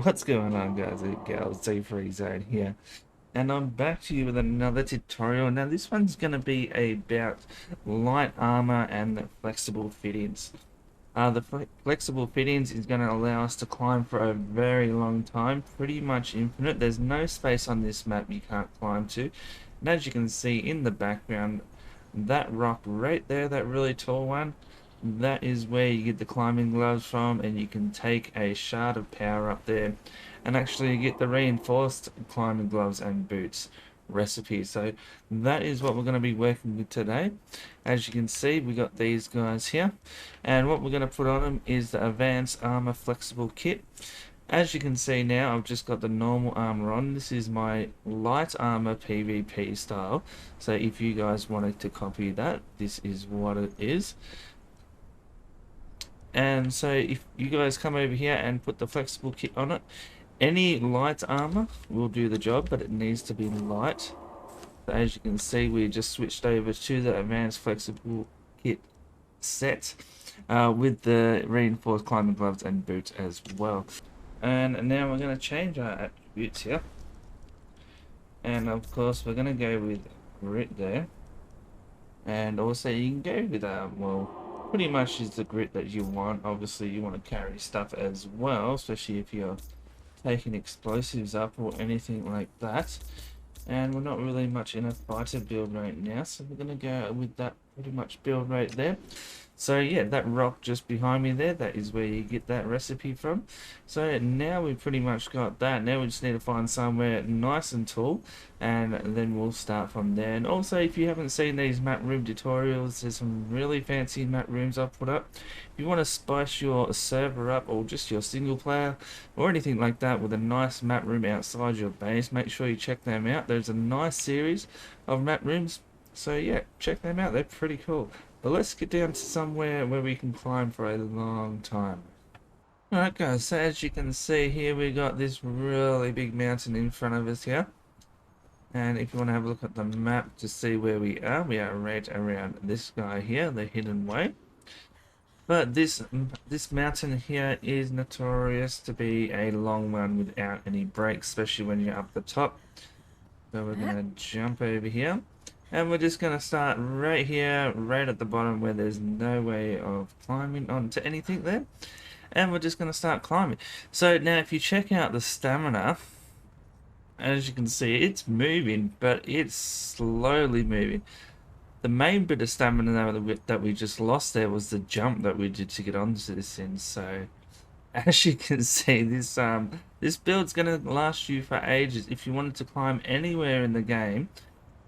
What's going on, guys and girls? Z3 Zone here, and I'm back to you with another tutorial. Now this one's going to be about light armor and the flexible fittings. The flexible fittings is going to allow us to climb for a very long time, pretty much infinite. There's no space on this map you can't climb to, and as you can see in the background, that rock right there, that really tall one, that is where you get the climbing gloves from, and you can take a shard of power up there and actually get the reinforced climbing gloves and boots recipe. So that is what we're going to be working with today. As you can see, we got these guys here, and what we're going to put on them is the advanced armor flexible kit. As you can see now, I've just got the normal armor on. This is my light armor PvP style. So if you guys wanted to copy that, this is what it is. And so if you guys come over here and put the flexible kit on it, any light armor will do the job, but it needs to be light. So as you can see, we just switched over to the advanced flexible kit set with the reinforced climbing gloves and boots as well. And now we're going to change our attributes here. And of course we're going to go with grit there. And also you can go with well, pretty much is the grit that you want. Obviously you want to carry stuff as well, especially if you're taking explosives up or anything like that. And we're not really much in a fighter build right now, so we're going to go with that pretty much build right there. So yeah, that rock just behind me there, that is where you get that recipe from. So now we've pretty much got that. Now we just need to find somewhere nice and tall, and then we'll start from there. And also, if you haven't seen these map room tutorials, there's some really fancy map rooms I've put up. If you want to spice your server up, or just your single player or anything like that with a nice map room outside your base, make sure you check them out. There's a nice series of map rooms, so yeah, check them out, they're pretty cool. But let's get down to somewhere where we can climb for a long time. Alright guys, so as you can see here, we got this really big mountain in front of us here. And if you want to have a look at the map to see where we are right around this guy here, the hidden way. But this mountain here is notorious to be a long one without any breaks, especially when you're up the top. So we're going to jump over here. And we're just going to start right here, right at the bottom where there's no way of climbing onto anything there. And we're just going to start climbing. So now if you check out the stamina, as you can see, it's moving, but it's slowly moving. The main bit of stamina that we just lost there was the jump that we did to get onto this thing. So as you can see, this build's going to last you for ages. If you wanted to climb anywhere in the game,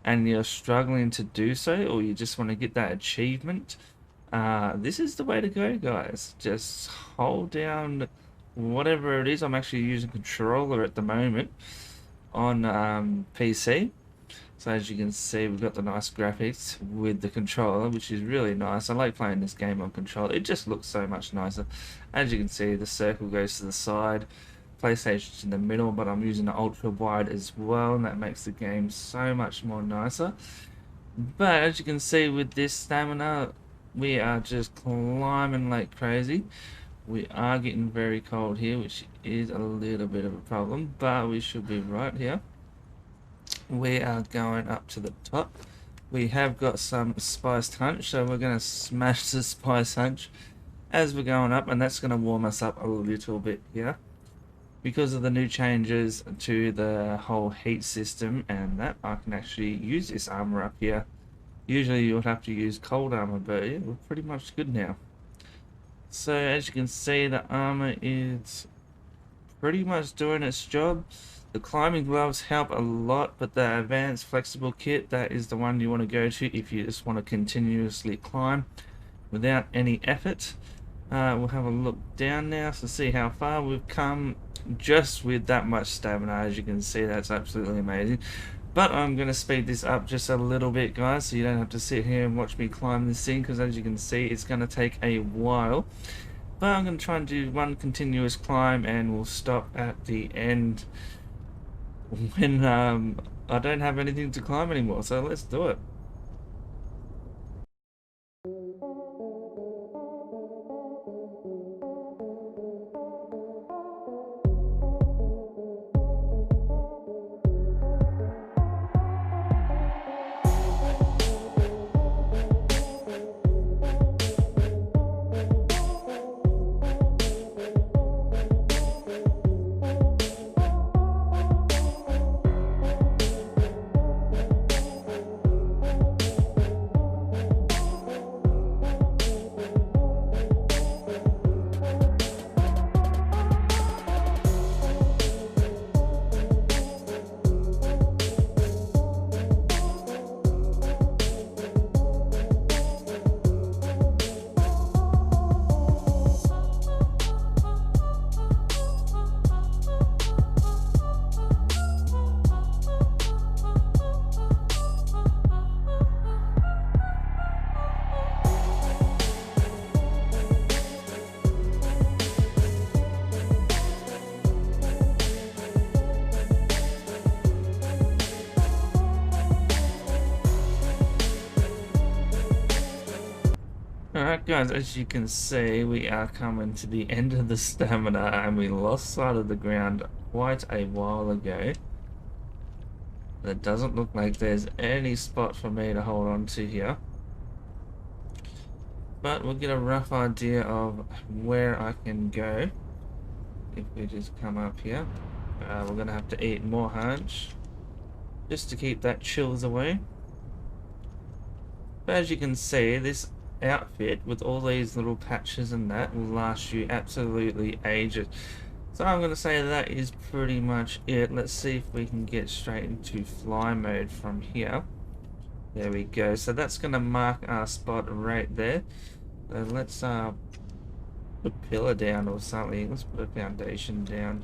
and you're struggling to do so, or you just want to get that achievement, this is the way to go, guys. Just hold down whatever it is. I'm actually using controller at the moment on PC. So as you can see, we've got the nice graphics with the controller, which is really nice. I like playing this game on controller. It just looks so much nicer. As you can see, the circle goes to the side, PlayStation's in the middle, but I'm using the ultra wide as well, and that makes the game so much more nicer. But as you can see with this stamina, we are just climbing like crazy. We are getting very cold here, which is a little bit of a problem, but we should be right here. We are going up to the top. We have got some spiced hunch, so we're going to smash the spice hunch as we're going up, and that's going to warm us up a little bit here. Because of the new changes to the whole heat system and that, I can actually use this armor up here. Usually you would have to use cold armor, but yeah, we're pretty much good now. So as you can see, the armor is pretty much doing its job. The climbing gloves help a lot, but the advanced flexible kit, that is the one you want to go to if you just want to continuously climb without any effort. We'll have a look down now to see how far we've come just with that much stamina. As you can see, that's absolutely amazing. But I'm going to speed this up just a little bit, guys, so you don't have to sit here and watch me climb this thing, because as you can see, it's going to take a while. But I'm going to try and do one continuous climb, and we'll stop at the end when I don't have anything to climb anymore. So let's do it. guys, as you can see, we are coming to the end of the stamina, and we lost sight of the ground quite a while ago. It doesn't look like there's any spot for me to hold on to here. But we'll get a rough idea of where I can go. If we just come up here. We're going to have to eat more hunch, just to keep that chills away. But as you can see, this outfit with all these little patches and that will last you absolutely ages. So I'm going to say that is pretty much it. Let's see if we can get straight into fly mode from here. There we go. So that's going to mark our spot right there. So let's put a pillar down or something. Let's put a foundation down.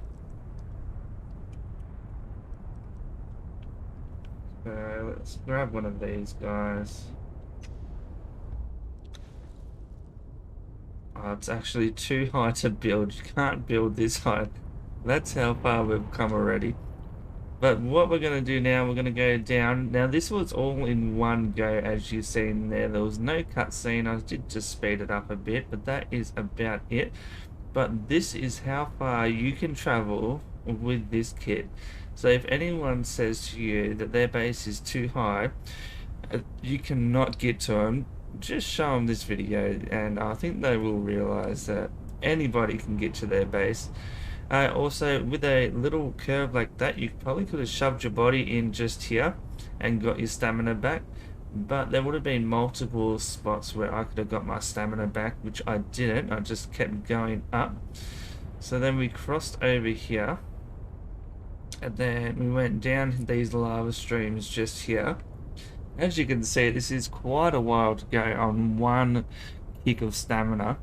So let's grab one of these guys. Oh, it's actually too high to build. You can't build this high. That's how far we've come already. But what we're going to do now, we're going to go down. Now this was all in one go, as you've seen there. There was no cutscene. I did just speed it up a bit, but that is about it. But this is how far you can travel with this kit. So if anyone says to you that their base is too high, you cannot get to them, just show them this video, and I think they will realize that anybody can get to their base. Also, with a little curve like that, you probably could have shoved your body in just here and got your stamina back, but there would have been multiple spots where I could have got my stamina back, which I didn't. I just kept going up. So then we crossed over here, and then we went down these lava streams just here. As you can see, this is quite a while to go on one kick of stamina.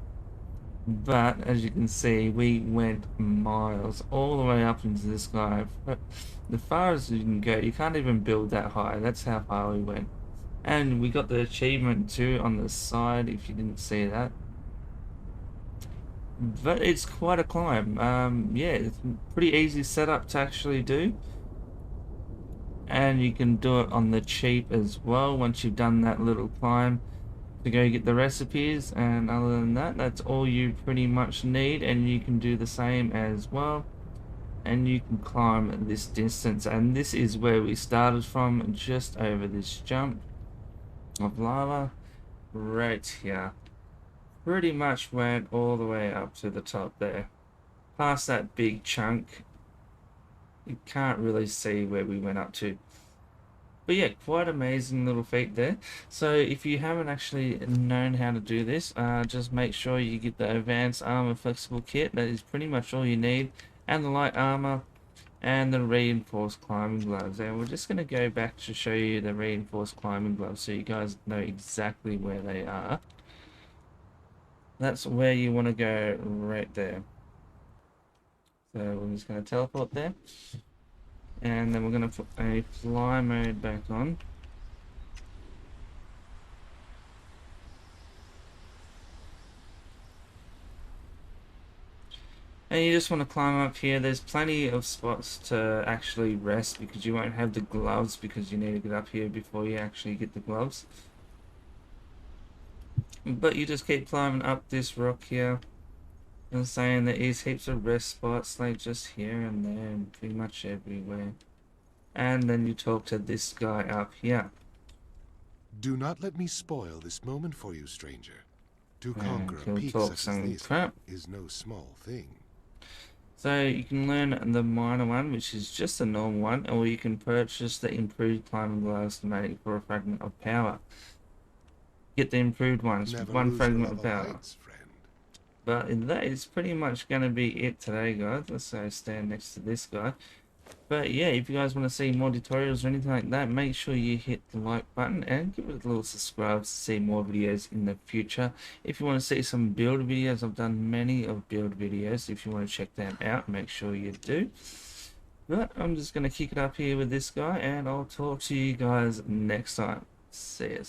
But as you can see, we went miles all the way up into the sky. But as far as you can go, you can't even build that high. That's how far we went. And we got the achievement too on the side, if you didn't see that. But it's quite a climb. Yeah, it's a pretty easy setup to actually do. And you can do it on the cheap as well once you've done that little climb to go get the recipes. And other than that, that's all you pretty much need, and you can do the same as well, and you can climb this distance. And this is where we started from, just over this jump of lava right here. Pretty much went all the way up to the top there, past that big chunk. You can't really see where we went up to. But yeah, quite amazing little feat there. So if you haven't actually known how to do this, just make sure you get the advanced armor flexible kit. That is pretty much all you need. And the light armor and the reinforced climbing gloves. And we're just going to go back to show you the reinforced climbing gloves so you guys know exactly where they are. That's where you want to go, right there. So we're just going to teleport there. And then we're going to put a fly mode back on. And you just want to climb up here. There's plenty of spots to actually rest because you won't have the gloves, because you need to get up here before you actually get the gloves. But you just keep climbing up this rock here. And saying there is heaps of rest spots, like just here and there and pretty much everywhere. And then you talk to this guy up here. Do not let me spoil this moment for you, stranger. To conquer a peak talk such as this crap. is no small thing. So you can learn the minor one, which is just a normal one, or you can purchase the improved climbing glass to make it for a fragment of power. Get the improved ones with one fragment of power. Heights, friend. But that is pretty much going to be it today, guys. Let's go stand next to this guy. But yeah, if you guys want to see more tutorials or anything like that, make sure you hit the like button and give it a little subscribe to see more videos in the future. If you want to see some build videos, I've done many of build videos. If you want to check them out, make sure you do. But I'm just going to kick it up here with this guy, and I'll talk to you guys next time. See you.